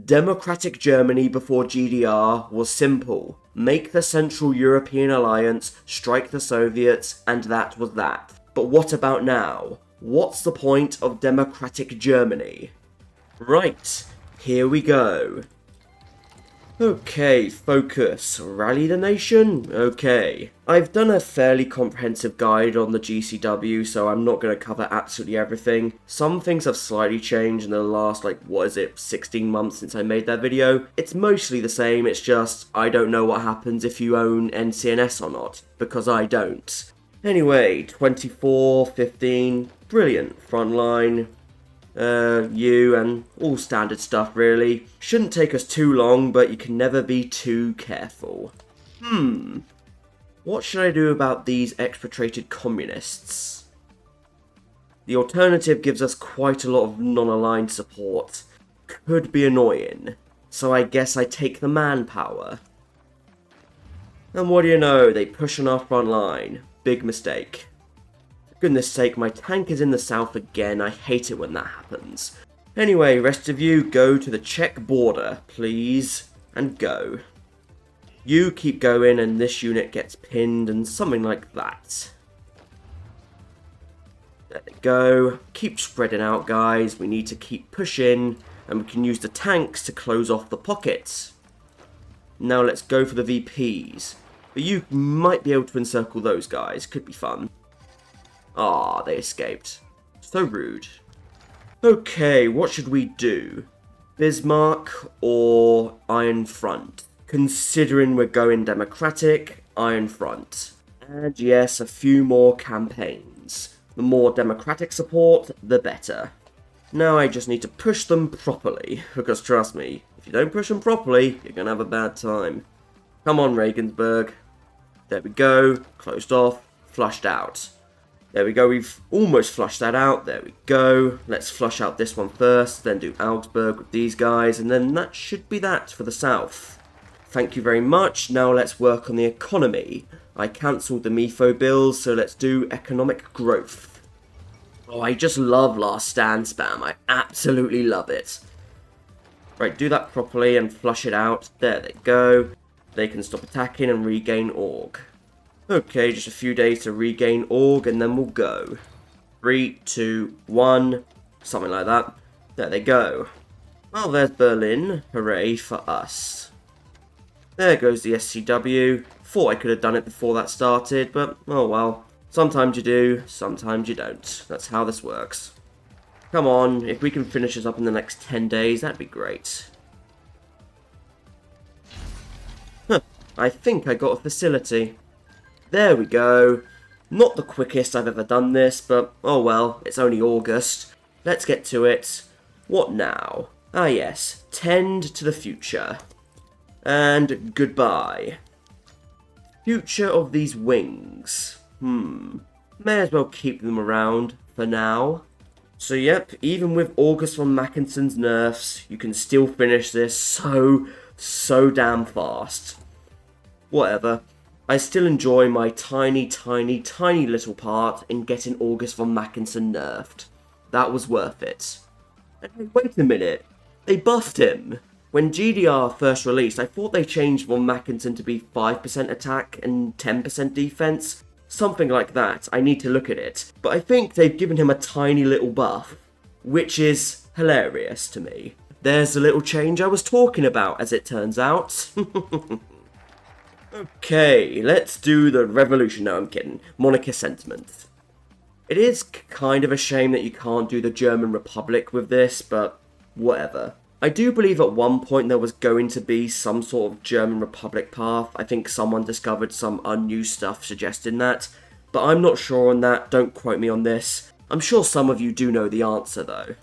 Democratic Germany before GDR was simple. Make the Central European Alliance, strike the Soviets, and that was that. But what about now? What's the point of Democratic Germany? Right, here we go. Okay, focus. Rally the nation? Okay. I've done a fairly comprehensive guide on the GCW, so I'm not going to cover absolutely everything. Some things have slightly changed in the last, 16 months since I made that video. It's mostly the same, it's just I don't know what happens if you own NCNS or not, because I don't. Anyway, 24, 15, brilliant. Frontline. You, and all standard stuff really. Shouldn't take us too long, but you can never be too careful. What should I do about these expatriated communists? The alternative gives us quite a lot of non-aligned support. Could be annoying. So I guess I take the manpower. And what do you know, they push on our front line. Big mistake. For goodness sake, my tank is in the south again. I hate it when that happens. Anyway, rest of you, go to the Czech border, please. And go. You keep going and this unit gets pinned and something like that. There we go. Keep spreading out, guys. We need to keep pushing. And we can use the tanks to close off the pockets. Now let's go for the VPs. But you might be able to encircle those guys. Could be fun. Ah, they escaped. So rude. Okay, what should we do? Bismarck or Iron Front? Considering we're going democratic, Iron Front. And yes, a few more campaigns. The more democratic support, the better. Now I just need to push them properly, because trust me, if you don't push them properly, you're gonna have a bad time. Come on, Regensburg. There we go, closed off, flushed out. There we go, we've almost flushed that out, there we go. Let's flush out this one first, then do Augsburg with these guys, and then that should be that for the south. Thank you very much, now let's work on the economy. I cancelled the MIFO bills, so let's do economic growth. Oh, I just love last stand spam, I absolutely love it. Right, do that properly and flush it out, there they go. They can stop attacking and regain org. Okay, just a few days to regain org and then we'll go. 3, 2, 1, something like that. There they go. Well, there's Berlin. Hooray for us. There goes the SCW. Thought I could have done it before that started, but oh well. Sometimes you do, sometimes you don't. That's how this works. Come on, if we can finish this up in the next 10 days, that'd be great. Huh, I think I got a facility. There we go. Not the quickest I've ever done this, but oh well, it's only August. Let's get to it. What now? Ah yes, tend to the future. And goodbye. Future of these wings. May as well keep them around for now. So yep, even with August von Mackinson's nerfs, you can still finish this so damn fast. Whatever. I still enjoy my tiny little part in getting August von Mackinson nerfed. That was worth it. And hey, wait a minute. They buffed him. When GDR first released, I thought they changed von Mackinson to be 5% attack and 10% defense. Something like that. I need to look at it. But I think they've given him a tiny little buff, which is hilarious to me. There's the little change I was talking about, as it turns out. Okay, let's do the revolution. No, I'm kidding. Monarchist sentiment. It is kind of a shame that you can't do the German Republic with this, but whatever. I do believe at one point there was going to be some sort of German Republic path. I think someone discovered some unused stuff suggesting that, but I'm not sure on that. Don't quote me on this. I'm sure some of you do know the answer though.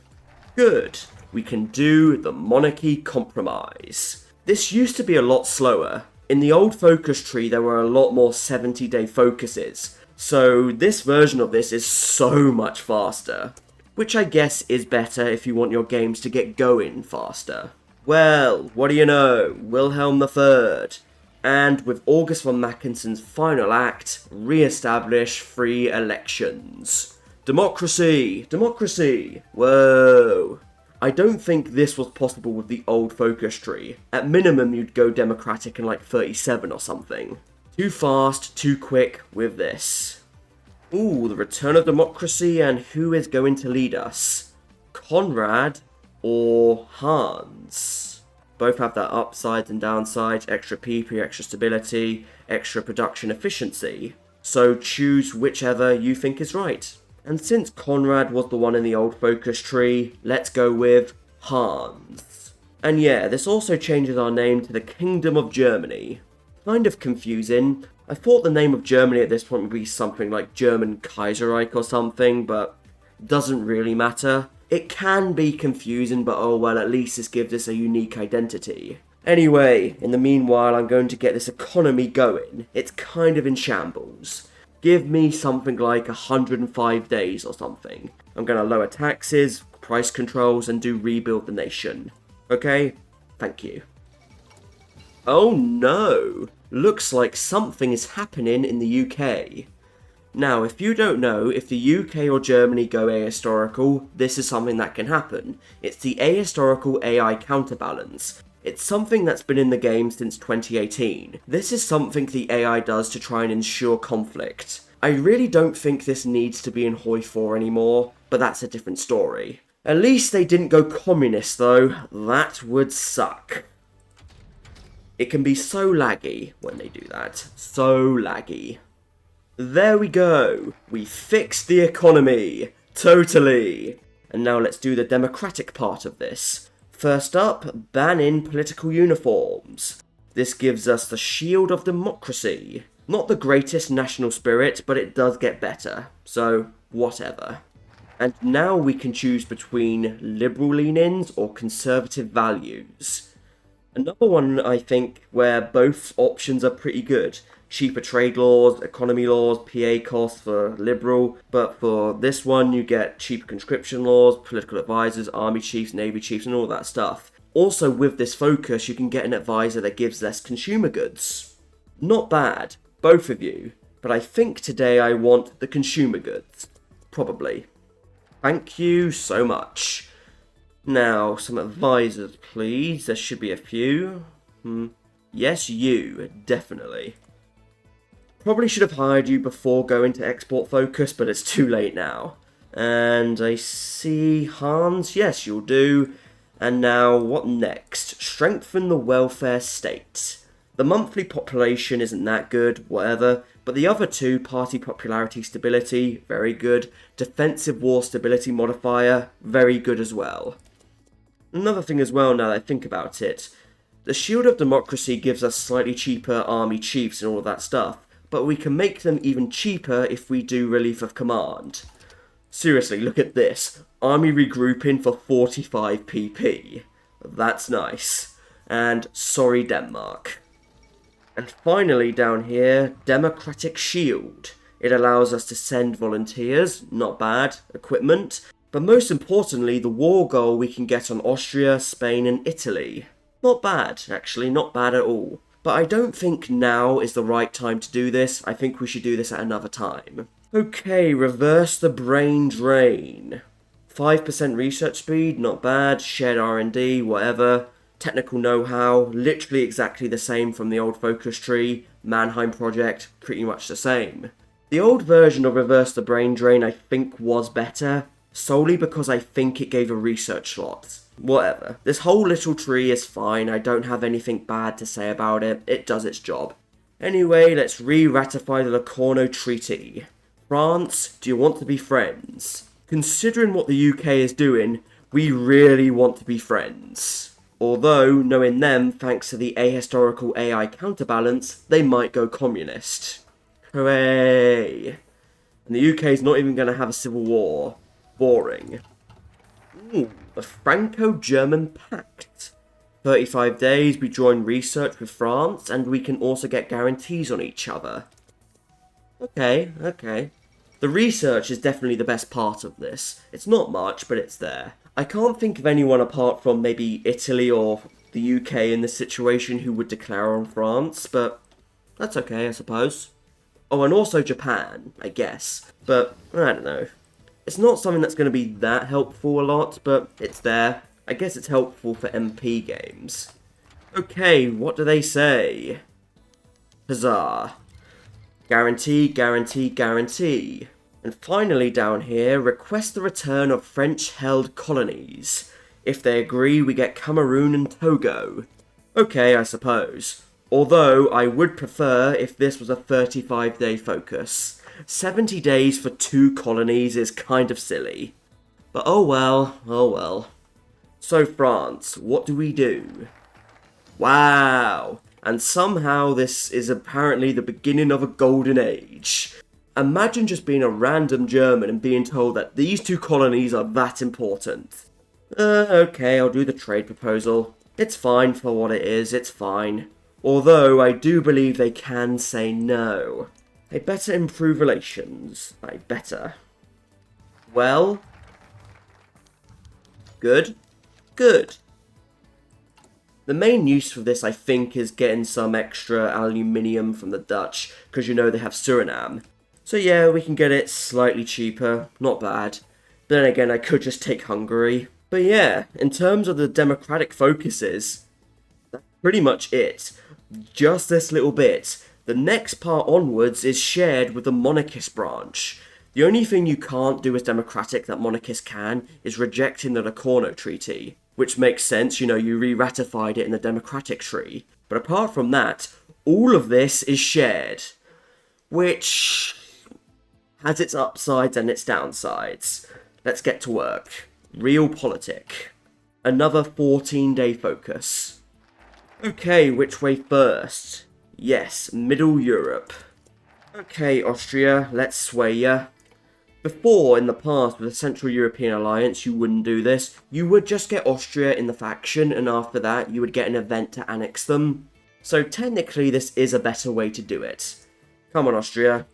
Good. We can do the monarchy compromise. This used to be a lot slower. In the old focus tree, there were a lot more 70-day focuses, so this version of this is so much faster, which I guess is better if you want your games to get going faster. Well, what do you know, Wilhelm III, and with August von Mackinson's final act, re-establish free elections. Democracy! Democracy! Whoa! I don't think this was possible with the old focus tree. At minimum, you'd go democratic in like 37 or something. Too fast, too quick with this. Ooh, the return of democracy, and who is going to lead us? Conrad or Hans? Both have their upsides and downsides, extra PP, extra stability, extra production efficiency. So choose whichever you think is right. And since Conrad was the one in the old focus tree, let's go with Hans. And yeah, this also changes our name to the Kingdom of Germany. Kind of confusing. I thought the name of Germany at this point would be something like German Kaiserreich or something, but doesn't really matter. It can be confusing, but oh well, at least this gives us a unique identity. Anyway, in the meanwhile, I'm going to get this economy going. It's kind of in shambles. Give me something like 105 days or something. I'm going to lower taxes, price controls, and do rebuild the nation. Okay? Thank you. Oh no! Looks like something is happening in the UK. Now, if you don't know, if the UK or Germany go ahistorical, this is something that can happen. It's the ahistorical AI counterbalance. It's something that's been in the game since 2018. This is something the AI does to try and ensure conflict. I really don't think this needs to be in Hoi 4 anymore, but that's a different story. At least they didn't go communist though, that would suck. It can be so laggy when they do that, so laggy. There we go, we fixed the economy, totally. And now let's do the democratic part of this. First up, ban in political uniforms. This gives us the shield of democracy. Not the greatest national spirit, but it does get better, so whatever. And now we can choose between liberal leanings or conservative values. Another one, I think, where both options are pretty good. Cheaper trade laws, economy laws, PA costs for liberal, but for this one you get cheaper conscription laws, political advisors, army chiefs, navy chiefs, and all that stuff. Also with this focus you can get an advisor that gives less consumer goods. Not bad, both of you, but I think today I want the consumer goods. Probably. Thank you so much. Now, some advisors please, there should be a few. Yes, you, definitely. Probably should have hired you before going to export focus, but it's too late now. And I see Hans, yes you'll do. And now what next? Strengthen the welfare state. The monthly population isn't that good, whatever, but the other two, party popularity stability, very good. Defensive war stability modifier, very good as well. Another thing as well now that I think about it, the shield of democracy gives us slightly cheaper army chiefs and all of that stuff. But we can make them even cheaper if we do relief of command. Seriously, look at this. Army regrouping for 45 PP. That's nice. And sorry Denmark. And finally down here, Democratic Shield. It allows us to send volunteers, not bad, equipment, but most importantly the war goal we can get on Austria, Spain and Italy. Not bad, actually, not bad at all. But I don't think now is the right time to do this. I think we should do this at another time. Okay, reverse the brain drain. 5% research speed, not bad. Shared R&D, whatever. Technical know-how, literally exactly the same from the old focus tree. Mannheim project, pretty much the same. The old version of reverse the brain drain I think was better, solely because I think it gave a research slot. Whatever. This whole little tree is fine, I don't have anything bad to say about it, it does its job. Anyway, let's re-ratify the Locarno Treaty. France, do you want to be friends? Considering what the UK is doing, we really want to be friends. Although, knowing them, thanks to the ahistorical AI counterbalance, they might go communist. Hooray! And the UK is not even going to have a civil war. Boring. Ooh, the Franco-German Pact. 35 days, we join research with France, and we can also get guarantees on each other. Okay. The research is definitely the best part of this. It's not much, but it's there. I can't think of anyone apart from maybe Italy or the UK in this situation who would declare on France, but that's okay, I suppose. Oh, and also Japan, I guess. But, I don't know. It's not something that's going to be that helpful a lot, but it's there. I guess it's helpful for MP games. Okay, what do they say? Huzzah. Guarantee, guarantee, guarantee. And finally down here, request the return of French-held colonies. If they agree, we get Cameroon and Togo. Okay, I suppose. Although, I would prefer if this was a 35-day focus. 70 days for 2 colonies is kind of silly. But oh well, oh well. So France, what do we do? Wow! And somehow this is apparently the beginning of a golden age. Imagine just being a random German and being told that these 2 colonies are that important. Okay, I'll do the trade proposal. It's fine for what it is, it's fine. Although, I do believe they can say no. They better improve relations. I better. Well? Good? Good. The main use for this, I think, is getting some extra aluminium from the Dutch, because you know they have Suriname. So yeah, we can get it slightly cheaper, not bad. But then again, I could just take Hungary. But yeah, in terms of the democratic focuses, that's pretty much it. Just this little bit. The next part onwards is shared with the monarchist branch. The only thing you can't do as democratic that monarchists can is rejecting the Locarno Treaty. Which makes sense, you know, you re-ratified it in the democratic tree. But apart from that, all of this is shared. Which has its upsides and its downsides. Let's get to work. Realpolitik. Another 14-day focus. Okay, which way first? Yes, Middle Europe. Okay, Austria, let's sway ya. Before, in the past, with the Central European Alliance, you wouldn't do this. You would just get Austria in the faction, and after that, you would get an event to annex them. So technically, this is a better way to do it. Come on, Austria.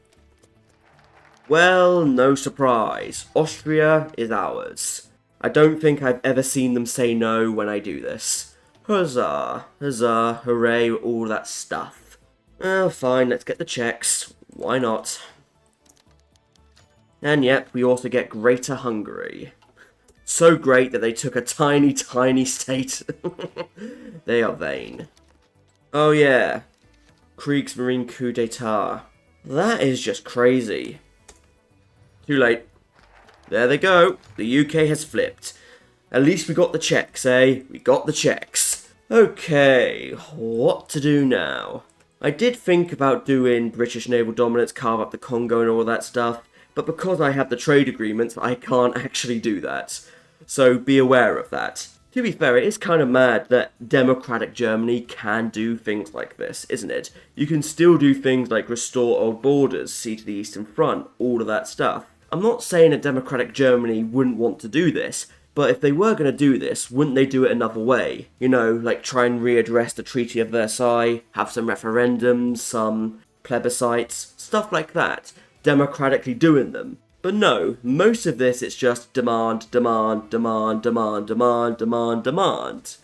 Well, no surprise. Austria is ours. I don't think I've ever seen them say no when I do this. Huzzah, huzzah, hooray, all that stuff. Well, fine, let's get the Czechs. Why not? And yep, we also get Greater Hungary. So great that they took a tiny, tiny state. They are vain. Oh yeah. Kriegsmarine coup d'etat. That is just crazy. Too late. There they go. The UK has flipped. At least we got the Czechs, eh? We got the Czechs. Okay, what to do now? I did think about doing British naval dominance, carve up the Congo and all that stuff. But because I have the trade agreements, I can't actually do that. So be aware of that. To be fair, it is kind of mad that democratic Germany can do things like this, isn't it? You can still do things like restore old borders, see to the Eastern Front, all of that stuff. I'm not saying a democratic Germany wouldn't want to do this, but if they were going to do this, wouldn't they do it another way? You know, like try and readdress the Treaty of Versailles, have some referendums, some plebiscites, stuff like that. Democratically doing them. But no, most of this it's just demand, demand, demand, demand, demand, demand, demand.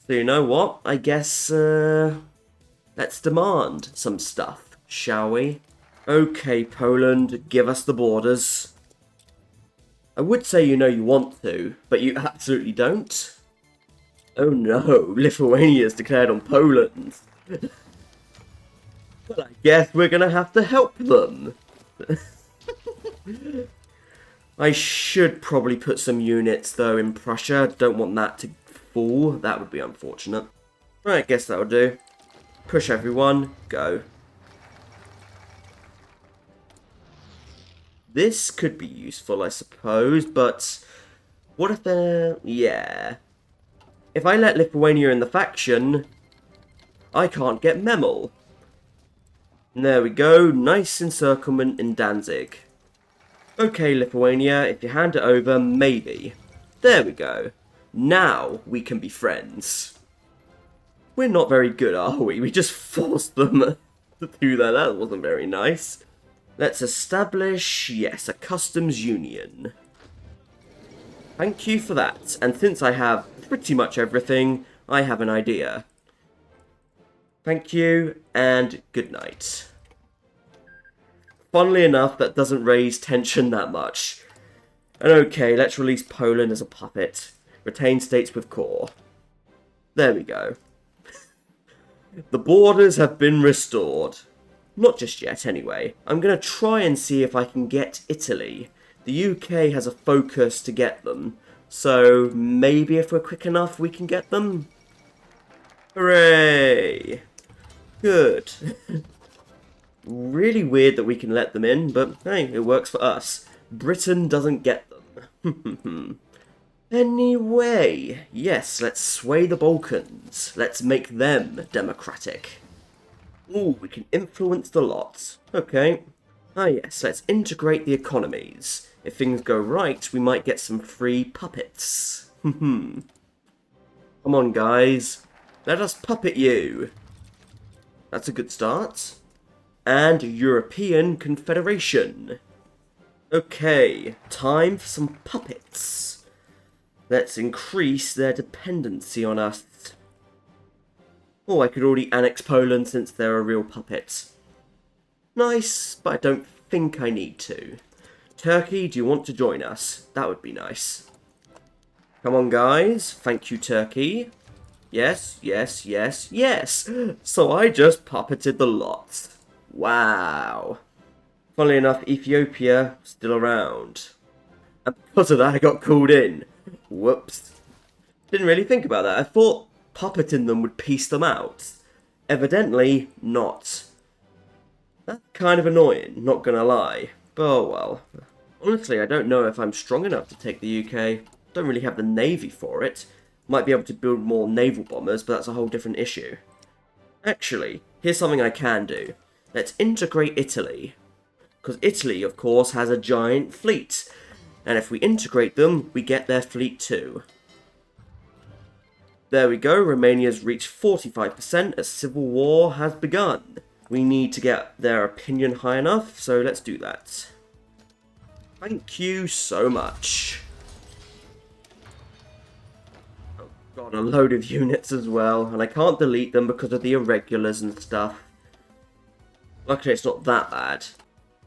So you know what? I guess, let's demand some stuff, shall we? Okay, Poland, give us the borders. I would say you know you want to, but you absolutely don't. Oh no, Lithuania's declared on Poland. Well, I guess we're gonna have to help them. I should probably put some units, though, in Prussia. Don't want that to fall. That would be unfortunate. Right, guess that'll do. Push everyone. Go. This could be useful, I suppose, but... what if they're... yeah. If I let Lithuania in the faction, I can't get Memel. There we go, nice encirclement in Danzig. Okay, Lithuania, if you hand it over, maybe. There we go. Now we can be friends. We're not very good, are we? We just forced them to do that. That wasn't very nice. Let's establish, yes, a customs union. Thank you for that. And since I have pretty much everything, I have an idea. Thank you, and good night. Funnily enough, that doesn't raise tension that much. And okay, let's release Poland as a puppet. Retain states with core. There we go. The borders have been restored. Not just yet, anyway. I'm going to try and see if I can get Italy. The UK has a focus to get them. So maybe if we're quick enough, we can get them. Hooray! Good. Really weird that we can let them in, but hey, it works for us. Britain doesn't get them. Anyway, yes, let's sway the Balkans. Let's make them democratic. Ooh, we can influence the lot. Okay. Ah yes, let's integrate the economies. If things go right, we might get some free puppets. Come on, guys. Let us puppet you. That's a good start. And European Confederation. Okay, time for some puppets. Let's increase their dependency on us. Oh, I could already annex Poland since they're a real puppet. Nice, but I don't think I need to. Turkey, do you want to join us? That would be nice. Come on, guys. Thank you, Turkey. Yes, yes, yes, yes. So I just puppeted the lot. Wow. Funnily enough, Ethiopia still around. And because of that, I got called in. Whoops. Didn't really think about that. I thought puppeting them would piece them out. Evidently not. That's kind of annoying, not gonna lie. But oh well. Honestly, I don't know if I'm strong enough to take the UK. Don't really have the navy for it. Might be able to build more naval bombers, but that's a whole different issue. Actually, here's something I can do. Let's integrate Italy. Because Italy, of course, has a giant fleet. And if we integrate them, we get their fleet too. There we go, Romania's reached 45% as civil war has begun. We need to get their opinion high enough, so let's do that. Thank you so much. Oh god, a load of units as well, and I can't delete them because of the irregulars and stuff. Luckily it's not that bad.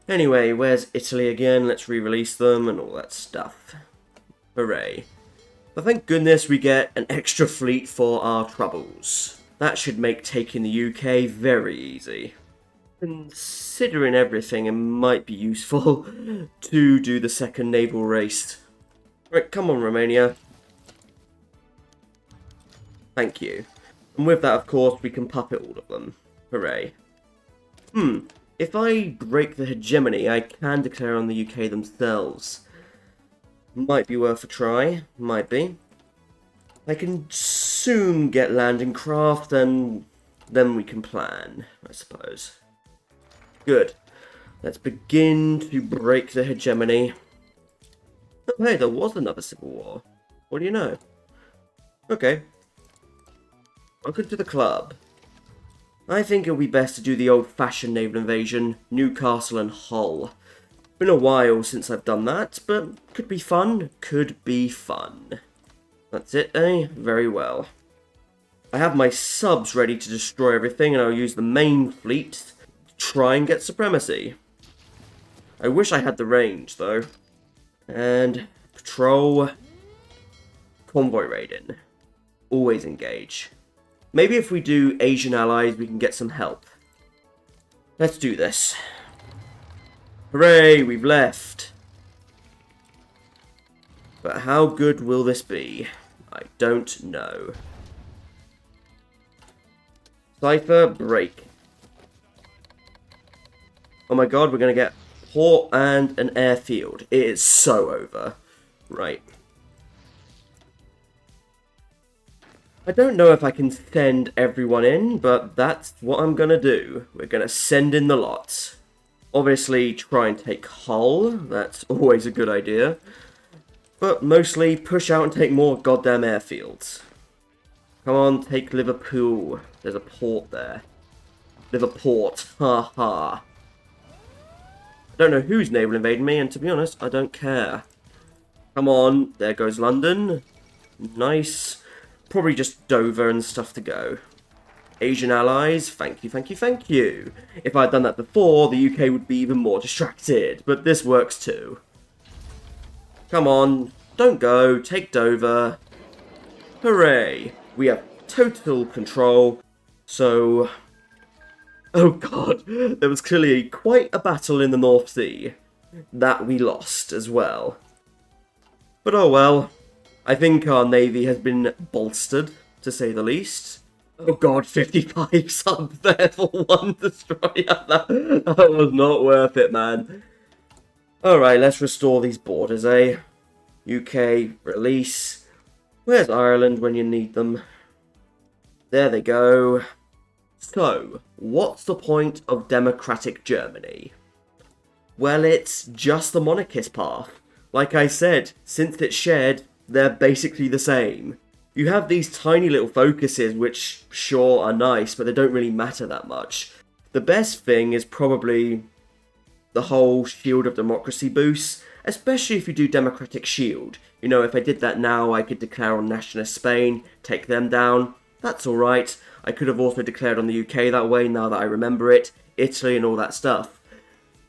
Anyway, where's Italy again? Let's re-release them and all that stuff. Hooray. But thank goodness we get an extra fleet for our troubles. That should make taking the UK very easy. Considering everything, it might be useful to do the second naval race. Right, come on, Romania. Thank you. And with that, of course, we can puppet all of them. Hooray. If I break the hegemony, I can declare on the UK themselves. Might be worth a try. Might be. I can soon get landing craft, and then we can plan, I suppose. Good. Let's begin to break the hegemony. Oh, hey, there was another civil war. What do you know? Okay. Welcome to the club. I think it would be best to do the old-fashioned naval invasion, Newcastle and Hull. Been a while since I've done that, but could be fun. Could be fun. That's it, eh? Very well. I have my subs ready to destroy everything, and I'll use the main fleet to try and get supremacy. I wish I had the range, though. And patrol, convoy raiding. Always engage. Maybe if we do Asian allies, we can get some help. Let's do this. Hooray, we've left. But how good will this be? I don't know. Cypher, break. Oh my god, we're going to get port and an airfield. It is so over. Right. I don't know if I can send everyone in, but that's what I'm going to do. We're going to send in the lot. Obviously, try and take Hull. That's always a good idea. But mostly, push out and take more goddamn airfields. Come on, take Liverpool. There's a port there. Liverport. Ha ha. I don't know who's naval invading me, and to be honest, I don't care. Come on, there goes London. Nice. Probably just Dover and stuff to go. Asian allies, thank you, thank you, thank you. If I'd done that before, the UK would be even more distracted, but this works too. Come on, don't go, take Dover. Hooray! We have total control. So... Oh god, there was clearly quite a battle in the North Sea. That we lost as well. But oh well. I think our navy has been bolstered, to say the least. Oh god, 55 subs there for one destroyer. That was not worth it, man. Alright, let's restore these borders, eh? UK, release. Where's Ireland when you need them? There they go. So, what's the point of democratic Germany? Well, it's just the monarchist path. Like I said, since it's shared, they're basically the same. You have these tiny little focuses which, sure, are nice, but they don't really matter that much. The best thing is probably the whole Shield of Democracy boost, especially if you do Democratic Shield. You know, if I did that now, I could declare on Nationalist Spain, take them down. That's alright. I could have also declared on the UK that way, now that I remember it, Italy and all that stuff.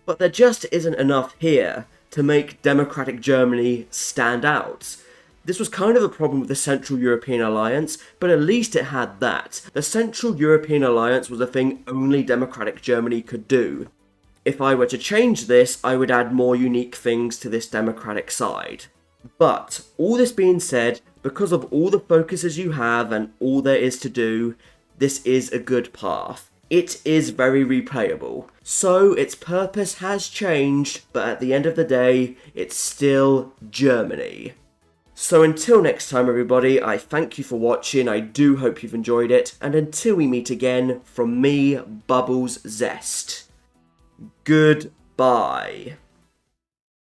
But there just isn't enough here to make democratic Germany stand out. This was kind of a problem with the Central European Alliance, but at least it had that. The Central European Alliance was a thing only democratic Germany could do. If I were to change this, I would add more unique things to this democratic side. But, all this being said, because of all the focuses you have and all there is to do, this is a good path. It is very replayable. So, its purpose has changed, but at the end of the day, it's still Germany. So until next time everybody, I thank you for watching, I do hope you've enjoyed it, and until we meet again, from me, Bubbles Zest. Goodbye.